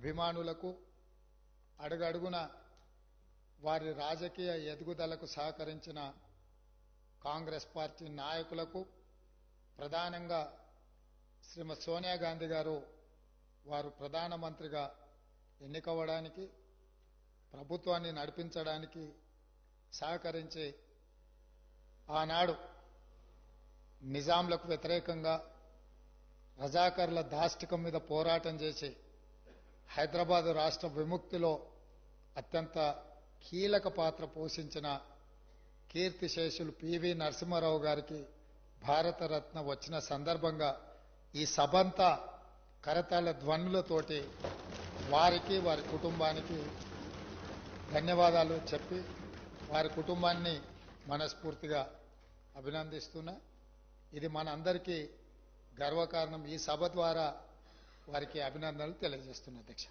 అభిమానులకు అడుగడుగున వారి రాజకీయ ఎదుగుదలకు సహకరించిన కాంగ్రెస్ పార్టీ నాయకులకు ప్రధానంగా శ్రీమతి సోనియా గాంధీ గారు వారు ప్రధానమంత్రిగా ఎన్నికవడానికి ప్రభుత్వాన్ని నడిపించడానికి సహకరించి ఆనాడు నిజాంలకు వ్యతిరేకంగా రజాకర్ల దాష్టికం మీద పోరాటం చేసి హైదరాబాద్ రాష్ట్ర విముక్తిలో అత్యంత కీలక పాత్ర పోషించిన కీర్తిశేషులు పివి నరసింహారావు గారికి భారతరత్న వచ్చిన సందర్భంగా ఈ సభంతా కరతాళ ధ్వనులతోటి వారికి వారి కుటుంబానికి ధన్యవాదాలు చెప్పి వారి కుటుంబాన్ని మనస్ఫూర్తిగా అభినందిస్తున్నా. ఇది మనందరికీ గర్వకారణం. ఈ సభ ద్వారా వారికి అభినందనలు తెలియజేస్తున్నా అధ్యక్ష.